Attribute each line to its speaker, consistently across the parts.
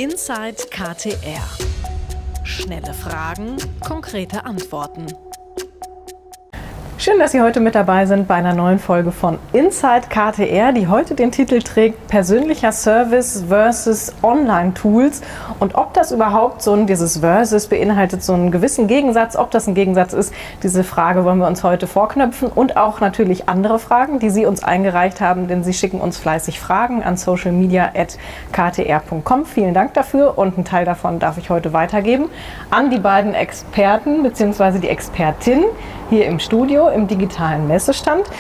Speaker 1: Inside KTR. Schnelle Fragen, konkrete Antworten.
Speaker 2: Schön, dass Sie heute mit dabei sind bei einer neuen Folge von Inside KTR, die heute den Titel trägt Persönlicher Service versus Online-Tools. Und ob das überhaupt dieses Versus beinhaltet so einen gewissen Gegensatz, ob das ein Gegensatz ist, diese Frage wollen wir uns heute vorknöpfen und auch natürlich andere Fragen, die Sie uns eingereicht haben, denn Sie schicken uns fleißig Fragen an socialmedia@ktr.com. Vielen Dank dafür und einen Teil davon darf ich heute weitergeben an die beiden Experten bzw. die Expertin hier im Studio, im digitalen Messestand.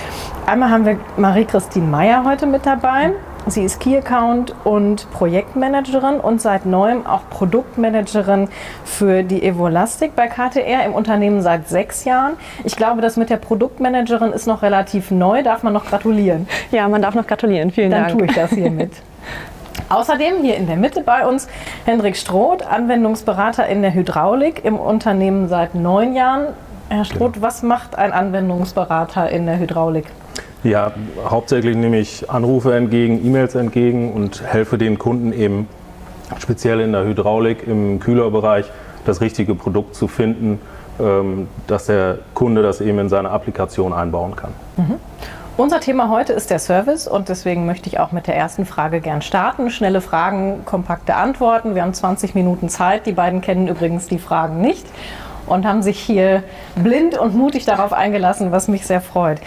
Speaker 2: Einmal haben wir Marie-Christine Meyer heute mit dabei. Sie ist Key Account und Projektmanagerin und seit neuem auch Produktmanagerin für die Evolastic bei KTR im Unternehmen seit 6 Jahren. Ich glaube, das mit der Produktmanagerin ist noch relativ neu. Darf man noch gratulieren?
Speaker 3: Ja, man darf noch gratulieren. Vielen Dank.
Speaker 2: Dann tue ich das hiermit. Außerdem hier in der Mitte bei uns Hendrik Stroth, Anwendungsberater in der Hydraulik im Unternehmen seit 9 Jahren. Herr Stroth, was macht ein Anwendungsberater in der Hydraulik?
Speaker 4: Ja, hauptsächlich nehme ich Anrufe entgegen, E-Mails entgegen und helfe den Kunden eben speziell in der Hydraulik im Kühlerbereich das richtige Produkt zu finden, dass der Kunde das eben in seine Applikation einbauen kann.
Speaker 2: Unser Thema heute ist der Service und deswegen möchte ich auch mit der ersten Frage gern starten. Schnelle Fragen, kompakte Antworten. Wir haben 20 Minuten Zeit. Die beiden kennen übrigens die Fragen nicht und haben sich hier blind und mutig darauf eingelassen, was mich sehr freut.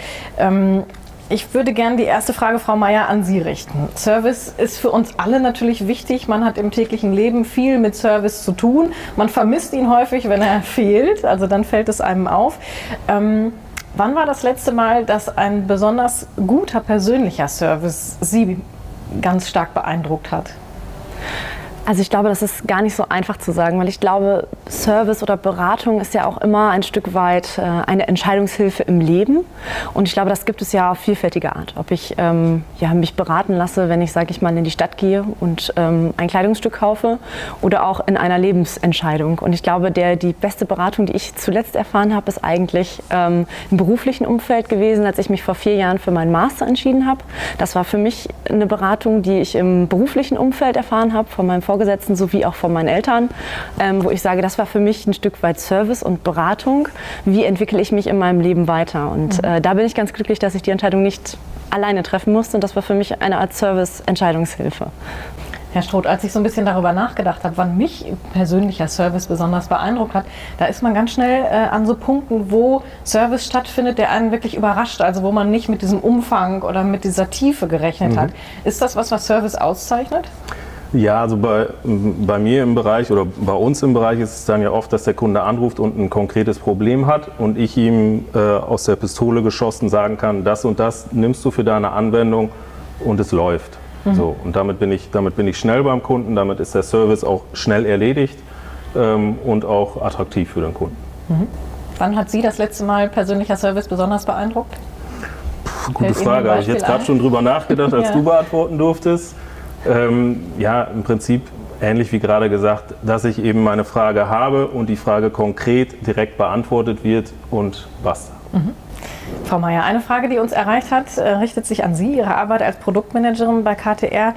Speaker 2: Ich würde gerne die erste Frage, Frau Meyer, an Sie richten. Service ist für uns alle natürlich wichtig. Man hat im täglichen Leben viel mit Service zu tun. Man vermisst ihn häufig, wenn er fehlt. Also dann fällt es einem auf. Wann war das letzte Mal, dass ein besonders guter persönlicher Service Sie ganz stark beeindruckt hat?
Speaker 3: Also ich glaube, das ist gar nicht so einfach zu sagen, weil ich glaube, Service oder Beratung ist ja auch immer ein Stück weit eine Entscheidungshilfe im Leben. Und ich glaube, das gibt es ja auf vielfältige Art. Ob ich mich beraten lasse, wenn ich, sage ich mal, in die Stadt gehe und ein Kleidungsstück kaufe oder auch in einer Lebensentscheidung. Und ich glaube, die beste Beratung, die ich zuletzt erfahren habe, ist eigentlich im beruflichen Umfeld gewesen, als ich mich vor 4 Jahren für meinen Master entschieden habe. Das war für mich eine Beratung, die ich im beruflichen Umfeld erfahren habe, von meinem Vorgesetzten sowie auch von meinen Eltern, wo ich sage, das war für mich ein Stück weit Service und Beratung. Wie entwickle ich mich in meinem Leben weiter? Und da bin ich ganz glücklich, dass ich die Entscheidung nicht alleine treffen musste. Und das war für mich eine Art Service-Entscheidungshilfe.
Speaker 2: Herr Stroth, als ich so ein bisschen darüber nachgedacht habe, wann mich persönlicher Service besonders beeindruckt hat, da ist man ganz schnell an so Punkten, wo Service stattfindet, der einen wirklich überrascht, also wo man nicht mit diesem Umfang oder mit dieser Tiefe gerechnet hat. Ist das was Service auszeichnet?
Speaker 4: Ja, also bei mir im Bereich oder bei uns im Bereich ist es dann ja oft, dass der Kunde anruft und ein konkretes Problem hat und ich ihm aus der Pistole geschossen sagen kann, das und das nimmst du für deine Anwendung und es läuft. So, und damit bin ich schnell beim Kunden, damit ist der Service auch schnell erledigt und auch attraktiv für den Kunden.
Speaker 2: Wann hat Sie das letzte Mal persönlicher Service besonders beeindruckt?
Speaker 4: Gute Frage, habe ich jetzt gerade schon drüber nachgedacht, als du beantworten durftest. Ja, im Prinzip ähnlich wie gerade gesagt, dass ich eben meine Frage habe und die Frage konkret direkt beantwortet wird und basta.
Speaker 2: Frau Meyer, eine Frage, die uns erreicht hat, richtet sich an Sie. Ihre Arbeit als Produktmanagerin bei KTR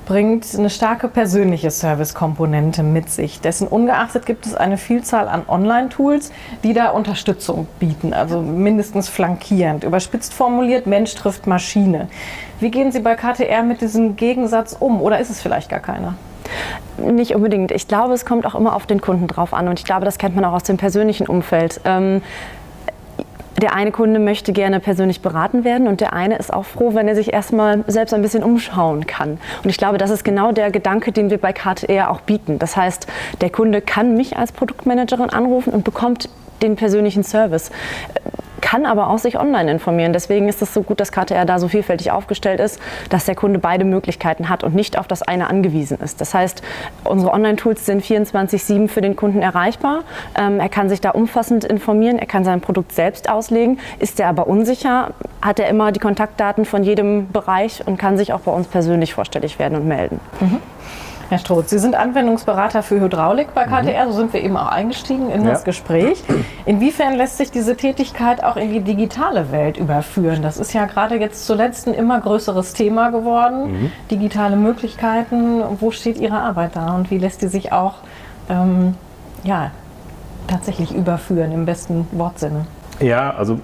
Speaker 2: bringt eine starke persönliche Service-Komponente mit sich. Dessen ungeachtet gibt es eine Vielzahl an Online-Tools, die da Unterstützung bieten, also mindestens flankierend. Überspitzt formuliert, Mensch trifft Maschine. Wie gehen Sie bei KTR mit diesem Gegensatz um oder ist es vielleicht gar keiner?
Speaker 3: Nicht unbedingt. Ich glaube, es kommt auch immer auf den Kunden drauf an und ich glaube, das kennt man auch aus dem persönlichen Umfeld. Der eine Kunde möchte gerne persönlich beraten werden und der eine ist auch froh, wenn er sich erstmal selbst ein bisschen umschauen kann. Und ich glaube, das ist genau der Gedanke, den wir bei KTR auch bieten. Das heißt, der Kunde kann mich als Produktmanagerin anrufen und bekommt den persönlichen Service. Kann aber auch sich online informieren. Deswegen ist es so gut, dass KTR da so vielfältig aufgestellt ist, dass der Kunde beide Möglichkeiten hat und nicht auf das eine angewiesen ist. Das heißt, unsere Online-Tools sind 24/7 für den Kunden erreichbar. Er kann sich da umfassend informieren, er kann sein Produkt selbst auslegen. Ist er aber unsicher, hat er immer die Kontaktdaten von jedem Bereich und kann sich auch bei uns persönlich vorstellig werden und melden.
Speaker 2: Herr Stroth, Sie sind Anwendungsberater für Hydraulik bei KTR, so sind wir eben auch eingestiegen in das Gespräch. Inwiefern lässt sich diese Tätigkeit auch in die digitale Welt überführen? Das ist ja gerade jetzt zuletzt ein immer größeres Thema geworden. Digitale Möglichkeiten, wo steht Ihre Arbeit da und wie lässt die sich auch tatsächlich überführen im besten Wortsinne?
Speaker 4: Ja, also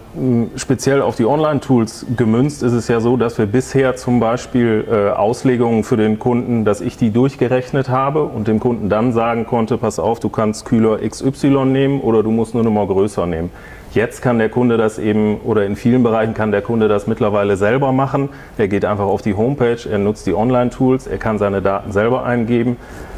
Speaker 4: speziell auf die Online-Tools gemünzt ist es ja so, dass wir bisher zum Beispiel Auslegungen für den Kunden, dass ich die durchgerechnet habe und dem Kunden dann sagen konnte, pass auf, du kannst Kühler XY nehmen oder du musst nur eine Nummer größer nehmen. Jetzt kann der Kunde das eben, oder in vielen Bereichen kann der Kunde das mittlerweile selber machen. Er geht einfach auf die Homepage, er nutzt die Online-Tools, er kann seine Daten selber eingeben.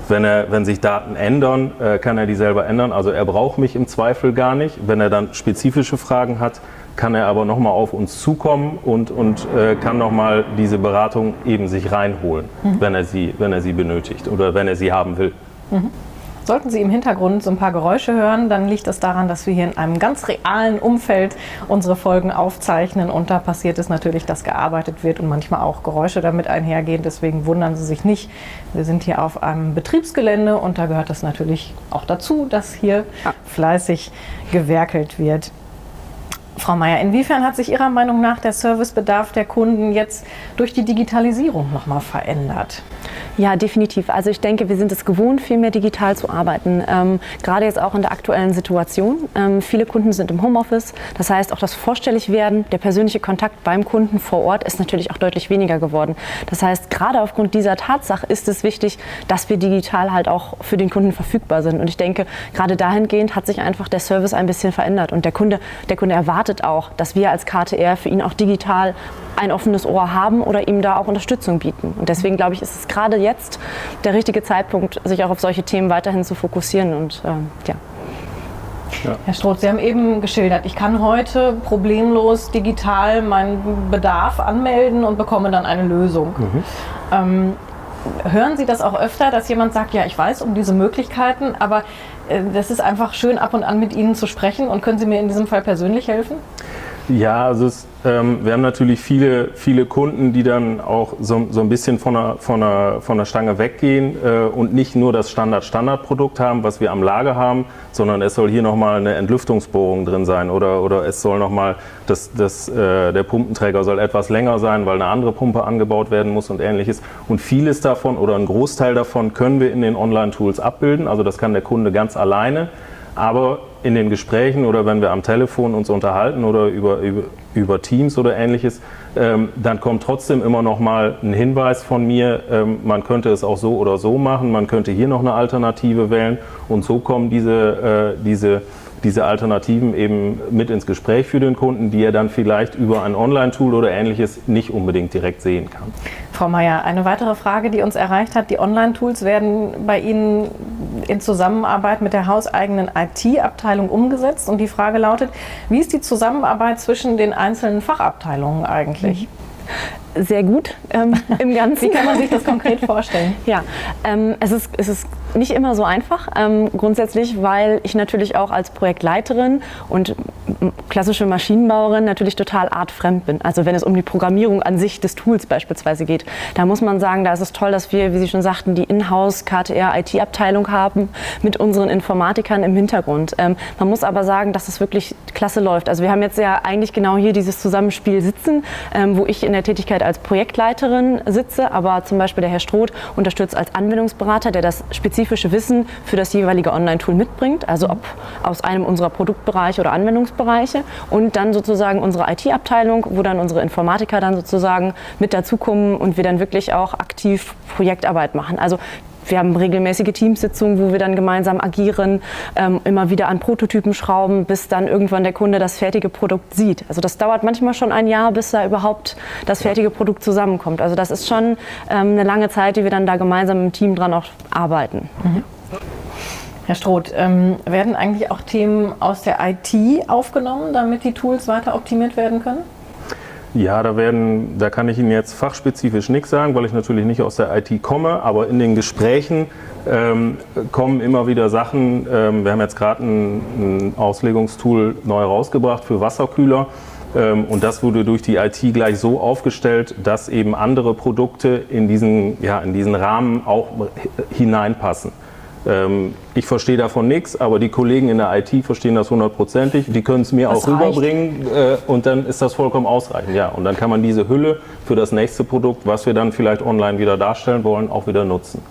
Speaker 4: Wenn sich Daten ändern, kann er die selber ändern. Also er braucht mich im Zweifel gar nicht. Wenn er dann spezifische Fragen hat, kann er aber nochmal auf uns zukommen und kann nochmal diese Beratung eben sich reinholen, wenn er sie benötigt oder wenn er sie haben will.
Speaker 2: Sollten Sie im Hintergrund so ein paar Geräusche hören, dann liegt das daran, dass wir hier in einem ganz realen Umfeld unsere Folgen aufzeichnen und da passiert es natürlich, dass gearbeitet wird und manchmal auch Geräusche damit einhergehen. Deswegen wundern Sie sich nicht. Wir sind hier auf einem Betriebsgelände und da gehört es natürlich auch dazu, dass hier fleißig gewerkelt wird. Frau Meier, inwiefern hat sich Ihrer Meinung nach der Servicebedarf der Kunden jetzt durch die Digitalisierung nochmal verändert?
Speaker 3: Ja, definitiv. Also ich denke, wir sind es gewohnt, viel mehr digital zu arbeiten. Gerade jetzt auch in der aktuellen Situation. Viele Kunden sind im Homeoffice. Das heißt, auch das Vorstelligwerden, der persönliche Kontakt beim Kunden vor Ort ist natürlich auch deutlich weniger geworden. Das heißt, gerade aufgrund dieser Tatsache ist es wichtig, dass wir digital halt auch für den Kunden verfügbar sind. Und ich denke, gerade dahingehend hat sich einfach der Service ein bisschen verändert. Und der Kunde erwartet auch, dass wir als KTR für ihn auch digital ein offenes Ohr haben oder ihm da auch Unterstützung bieten. Und deswegen glaube ich, ist es gerade jetzt der richtige Zeitpunkt, sich auch auf solche Themen weiterhin zu fokussieren. Und
Speaker 2: Herr Stroth, Sie haben eben geschildert, ich kann heute problemlos digital meinen Bedarf anmelden und bekomme dann eine Lösung. Hören Sie das auch öfter, dass jemand sagt, ja, ich weiß um diese Möglichkeiten, aber das ist einfach schön, ab und an mit Ihnen zu sprechen und können Sie mir in diesem Fall persönlich helfen?
Speaker 4: Ja, also wir haben natürlich viele Kunden, die dann auch so ein bisschen von der Stange weggehen und nicht nur das Standardprodukt haben, was wir am Lager haben, sondern es soll hier nochmal eine Entlüftungsbohrung drin sein oder es soll nochmal, der Pumpenträger soll etwas länger sein, weil eine andere Pumpe angebaut werden muss und ähnliches. Und vieles davon oder ein Großteil davon können wir in den Online-Tools abbilden, also das kann der Kunde ganz alleine. Aber in den Gesprächen oder wenn wir am Telefon uns unterhalten oder über Teams oder ähnliches, dann kommt trotzdem immer noch mal ein Hinweis von mir, man könnte es auch so oder so machen, man könnte hier noch eine Alternative wählen und so kommen diese Alternativen eben mit ins Gespräch für den Kunden, die er dann vielleicht über ein Online-Tool oder ähnliches nicht unbedingt direkt sehen kann.
Speaker 2: Frau Meier, eine weitere Frage, die uns erreicht hat, die Online-Tools werden bei Ihnen in Zusammenarbeit mit der hauseigenen IT-Abteilung umgesetzt und die Frage lautet, wie ist die Zusammenarbeit zwischen den einzelnen Fachabteilungen eigentlich?
Speaker 3: Sehr gut im Ganzen.
Speaker 2: Wie kann man sich das konkret vorstellen?
Speaker 3: Ja, es ist nicht immer so einfach, grundsätzlich, weil ich natürlich auch als Projektleiterin und klassische Maschinenbauerin natürlich total artfremd bin. Also wenn es um die Programmierung an sich des Tools beispielsweise geht, da muss man sagen, da ist es toll, dass wir, wie Sie schon sagten, die Inhouse KTR IT-Abteilung haben mit unseren Informatikern im Hintergrund. Man muss aber sagen, dass es wirklich klasse läuft. Also wir haben jetzt ja eigentlich genau hier dieses Zusammenspiel sitzen, wo ich in der Tätigkeit als Projektleiterin sitze, aber zum Beispiel der Herr Stroth unterstützt als Anwendungsberater, der das spezifische Wissen für das jeweilige Online-Tool mitbringt, also ob aus einem unserer Produktbereiche oder Anwendungsbereiche und dann sozusagen unsere IT-Abteilung, wo dann unsere Informatiker dann sozusagen mit dazukommen und wir dann wirklich auch aktiv Projektarbeit machen. Also wir haben regelmäßige Teamsitzungen, wo wir dann gemeinsam agieren, immer wieder an Prototypen schrauben, bis dann irgendwann der Kunde das fertige Produkt sieht. Also das dauert manchmal schon ein Jahr, bis da überhaupt das fertige Produkt zusammenkommt. Also das ist schon eine lange Zeit, die wir dann da gemeinsam im Team dran auch arbeiten.
Speaker 2: Herr Stroth, werden eigentlich auch Themen aus der IT aufgenommen, damit die Tools weiter optimiert werden können?
Speaker 4: Ja, da kann ich Ihnen jetzt fachspezifisch nichts sagen, weil ich natürlich nicht aus der IT komme, aber in den Gesprächen kommen immer wieder Sachen. Wir haben jetzt gerade ein Auslegungstool neu rausgebracht für Wasserkühler, Und das wurde durch die IT gleich so aufgestellt, dass eben andere Produkte in diesen Rahmen auch hineinpassen. Ich verstehe davon nichts, aber die Kollegen in der IT verstehen das 100%ig. Die können es mir auch rüberbringen und dann ist das vollkommen ausreichend. Ja, und dann kann man diese Hülle für das nächste Produkt, was wir dann vielleicht online wieder darstellen wollen, auch wieder nutzen.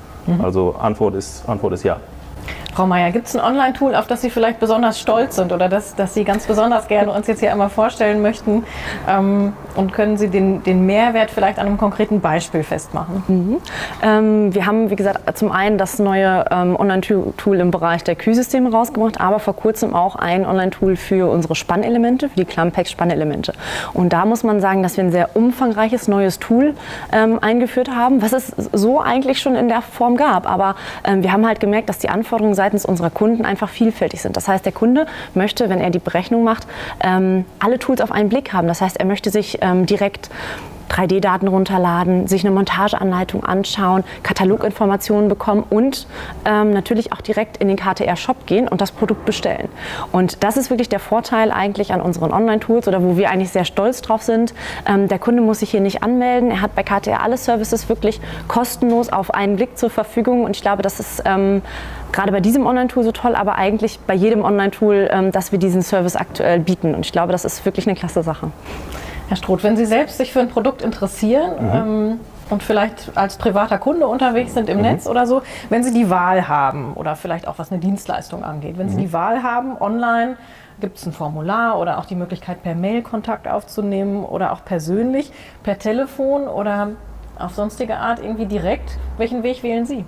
Speaker 4: Also Antwort ist ja.
Speaker 2: Frau Meier, gibt es ein Online-Tool, auf das Sie vielleicht besonders stolz sind oder das Sie ganz besonders gerne uns jetzt hier einmal vorstellen möchten? Und können Sie den Mehrwert vielleicht an einem konkreten Beispiel festmachen?
Speaker 3: Wir haben, wie gesagt, zum einen das neue Online-Tool im Bereich der Kühlsysteme rausgebracht, aber vor kurzem auch ein Online-Tool für unsere Spannelemente, für die Clampect-Spannelemente. Und da muss man sagen, dass wir ein sehr umfangreiches neues Tool eingeführt haben, was es so eigentlich schon in der Form gab. Aber wir haben halt gemerkt, dass die Anforderungen seitens unserer Kunden einfach vielfältig sind. Das heißt, der Kunde möchte, wenn er die Berechnung macht, alle Tools auf einen Blick haben. Das heißt, er möchte sich direkt 3D-Daten runterladen, sich eine Montageanleitung anschauen, Kataloginformationen bekommen und natürlich auch direkt in den KTR-Shop gehen und das Produkt bestellen. Und das ist wirklich der Vorteil eigentlich an unseren Online-Tools oder wo wir eigentlich sehr stolz drauf sind. Der Kunde muss sich hier nicht anmelden. Er hat bei KTR alle Services wirklich kostenlos auf einen Blick zur Verfügung und ich glaube, das ist gerade bei diesem Online-Tool so toll, aber eigentlich bei jedem Online-Tool, dass wir diesen Service aktuell bieten. Und ich glaube, das ist wirklich eine klasse Sache.
Speaker 2: Herr Stroth, wenn Sie selbst sich für ein Produkt interessieren und vielleicht als privater Kunde unterwegs sind im Netz oder so, wenn Sie die Wahl haben oder vielleicht auch was eine Dienstleistung angeht, wenn Sie die Wahl haben, online, gibt es ein Formular oder auch die Möglichkeit, per Mail Kontakt aufzunehmen oder auch persönlich, per Telefon oder auf sonstige Art irgendwie direkt. Welchen Weg wählen Sie?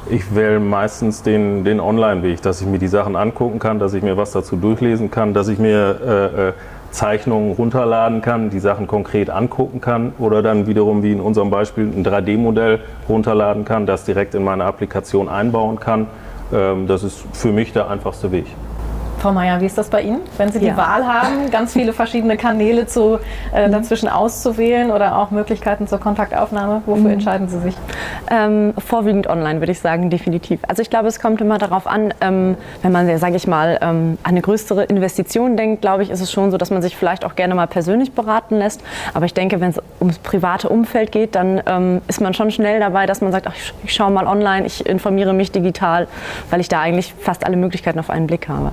Speaker 4: Ich wähle meistens den Online-Weg, dass ich mir die Sachen angucken kann, dass ich mir was dazu durchlesen kann, dass ich mir Zeichnungen runterladen kann, die Sachen konkret angucken kann oder dann wiederum wie in unserem Beispiel ein 3D-Modell runterladen kann, das direkt in meine Applikation einbauen kann. Das ist für mich der einfachste Weg.
Speaker 2: Frau Meier, wie ist das bei Ihnen? Wenn Sie die Wahl haben, ganz viele verschiedene Kanäle dazwischen auszuwählen oder auch Möglichkeiten zur Kontaktaufnahme, wofür entscheiden Sie sich?
Speaker 3: Vorwiegend online, würde ich sagen, definitiv. Also ich glaube, es kommt immer darauf an, wenn man, sage ich mal, an eine größere Investition denkt, glaube ich, ist es schon so, dass man sich vielleicht auch gerne mal persönlich beraten lässt. Aber ich denke, wenn es ums private Umfeld geht, dann ist man schon schnell dabei, dass man sagt, ach, ich schaue mal online, ich informiere mich digital, weil ich da eigentlich fast alle Möglichkeiten auf einen Blick habe.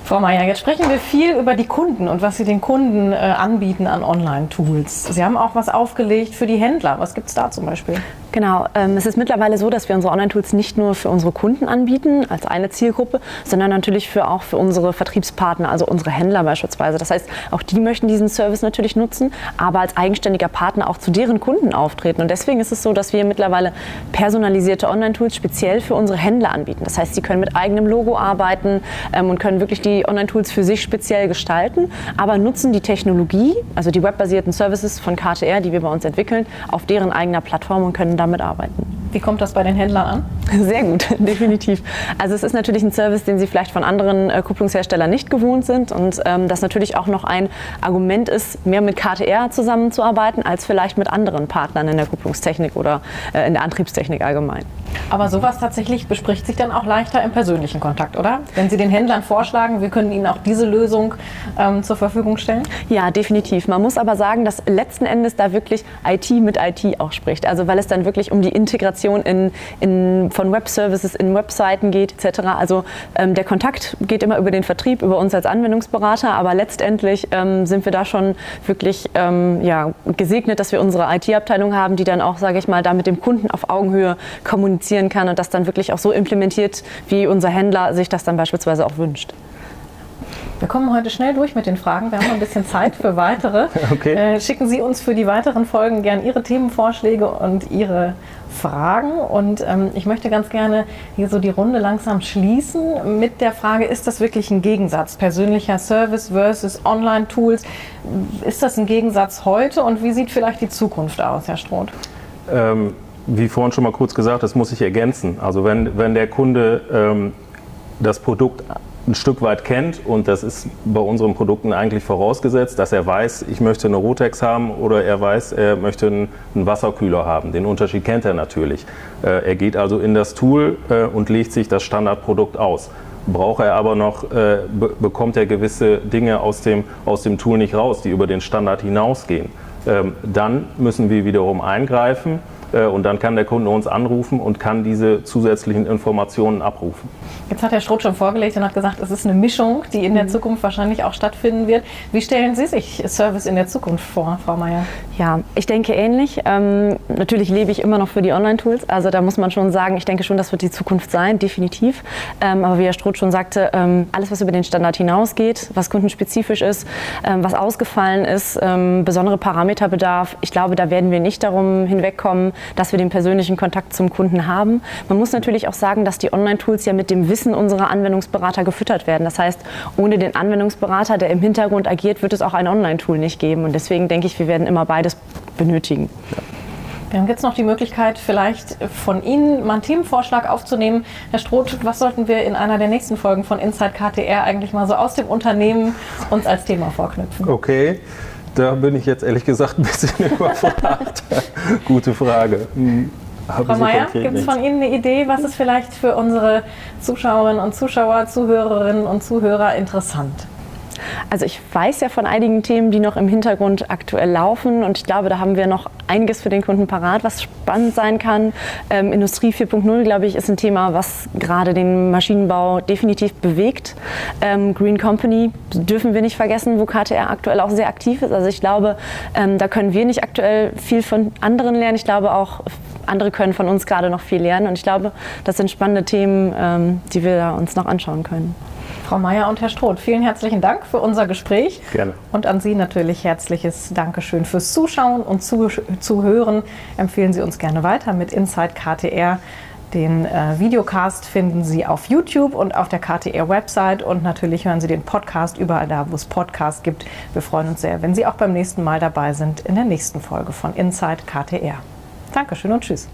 Speaker 2: Frau Meier, jetzt sprechen wir viel über die Kunden und was Sie den Kunden anbieten an Online-Tools. Sie haben auch was aufgelegt für die Händler. Was gibt es da zum Beispiel?
Speaker 3: Genau, es ist mittlerweile so, dass wir unsere Online-Tools nicht nur für unsere Kunden anbieten, als eine Zielgruppe, sondern natürlich auch für unsere Vertriebspartner, also unsere Händler beispielsweise. Das heißt, auch die möchten diesen Service natürlich nutzen, aber als eigenständiger Partner auch zu deren Kunden auftreten. Und deswegen ist es so, dass wir mittlerweile personalisierte Online-Tools speziell für unsere Händler anbieten. Das heißt, sie können mit eigenem Logo arbeiten und können wirklich die Online-Tools für sich speziell gestalten, aber nutzen die Technologie, also die webbasierten Services von KTR, die wir bei uns entwickeln, auf deren eigener Plattform und können damit arbeiten.
Speaker 2: Wie kommt das bei den Händlern an?
Speaker 3: Sehr gut, definitiv. Also es ist natürlich ein Service, den Sie vielleicht von anderen Kupplungsherstellern nicht gewohnt sind und das natürlich auch noch ein Argument ist, mehr mit KTR zusammenzuarbeiten, als vielleicht mit anderen Partnern in der Kupplungstechnik oder in der Antriebstechnik allgemein.
Speaker 2: Aber sowas tatsächlich bespricht sich dann auch leichter im persönlichen Kontakt, oder? Wenn Sie den Händlern vorschlagen, wir können Ihnen auch diese Lösung zur Verfügung stellen?
Speaker 3: Ja, definitiv. Man muss aber sagen, dass letzten Endes da wirklich IT mit IT auch spricht. Also weil es dann wirklich um die Integration von Web-Services in Webseiten geht etc. Also der Kontakt geht immer über den Vertrieb, über uns als Anwendungsberater, aber letztendlich sind wir da schon wirklich gesegnet, dass wir unsere IT-Abteilung haben, die dann auch, sage ich mal, da mit dem Kunden auf Augenhöhe kommunizieren kann und das dann wirklich auch so implementiert, wie unser Händler sich das dann beispielsweise auch wünscht.
Speaker 2: Wir kommen heute schnell durch mit den Fragen. Wir haben noch ein bisschen Zeit für weitere.
Speaker 4: Okay.
Speaker 2: Schicken Sie uns für die weiteren Folgen gern Ihre Themenvorschläge und Ihre Fragen. Und ich möchte ganz gerne hier so die Runde langsam schließen mit der Frage, ist das wirklich ein Gegensatz? Persönlicher Service versus Online-Tools. Ist das ein Gegensatz heute und wie sieht vielleicht die Zukunft aus, Herr Stroth?
Speaker 4: Wie vorhin schon mal kurz gesagt, das muss ich ergänzen. Also wenn der Kunde das Produkt ein Stück weit kennt und das ist bei unseren Produkten eigentlich vorausgesetzt, dass er weiß, ich möchte eine Rotex haben oder er weiß, er möchte einen Wasserkühler haben. Den Unterschied kennt er natürlich. Er geht also in das Tool und legt sich das Standardprodukt aus. braucht er aber noch, bekommt er gewisse Dinge aus dem Tool nicht raus, die über den Standard hinausgehen. Dann müssen wir wiederum eingreifen und dann kann der Kunde uns anrufen und kann diese zusätzlichen Informationen abrufen.
Speaker 2: Jetzt hat Herr Stroth schon vorgelegt und hat gesagt, es ist eine Mischung, die in der Zukunft wahrscheinlich auch stattfinden wird. Wie stellen Sie sich Service in der Zukunft vor, Frau Meier?
Speaker 3: Ja, ich denke ähnlich. Natürlich lebe ich immer noch für die Online-Tools. Also da muss man schon sagen, ich denke schon, das wird die Zukunft sein, definitiv. Aber wie Herr Stroth schon sagte, alles, was über den Standard hinausgeht, was kundenspezifisch ist, was ausgefallen ist, besondere Parameterbedarf, ich glaube, da werden wir nicht darum hinwegkommen, dass wir den persönlichen Kontakt zum Kunden haben. Man muss natürlich auch sagen, dass die Online-Tools ja mit dem Wissen unserer Anwendungsberater gefüttert werden. Das heißt, ohne den Anwendungsberater, der im Hintergrund agiert, wird es auch ein Online-Tool nicht geben. Und deswegen denke ich, wir werden immer beides benötigen.
Speaker 2: Ja. Wir haben jetzt noch die Möglichkeit, vielleicht von Ihnen mal einen Themenvorschlag aufzunehmen. Herr Stroth, was sollten wir in einer der nächsten Folgen von Inside KTR eigentlich mal so aus dem Unternehmen uns als Thema vorknüpfen?
Speaker 4: Okay. Da bin ich jetzt ehrlich gesagt ein bisschen überfragt. Gute Frage.
Speaker 2: Frau Meier, gibt es von Ihnen eine Idee, was ist vielleicht für unsere Zuschauerinnen und Zuschauer, Zuhörerinnen und Zuhörer interessant?
Speaker 3: Also ich weiß ja von einigen Themen, die noch im Hintergrund aktuell laufen und ich glaube, da haben wir noch einiges für den Kunden parat, was spannend sein kann. Industrie 4.0, glaube ich, ist ein Thema, was gerade den Maschinenbau definitiv bewegt. Green Company dürfen wir nicht vergessen, wo KTR aktuell auch sehr aktiv ist. Also ich glaube, da können wir nicht aktuell viel von anderen lernen. Ich glaube auch, andere können von uns gerade noch viel lernen und ich glaube, das sind spannende Themen, die wir da uns noch anschauen können.
Speaker 2: Frau Meier und Herr Stroth, vielen herzlichen Dank für unser Gespräch.
Speaker 4: Gerne.
Speaker 2: Und an Sie natürlich herzliches Dankeschön fürs Zuschauen und Zuhören. Empfehlen Sie uns gerne weiter mit Inside KTR. Den Videocast finden Sie auf YouTube und auf der KTR-Website und natürlich hören Sie den Podcast überall da, wo es Podcasts gibt. Wir freuen uns sehr, wenn Sie auch beim nächsten Mal dabei sind in der nächsten Folge von Inside KTR. Dankeschön und tschüss.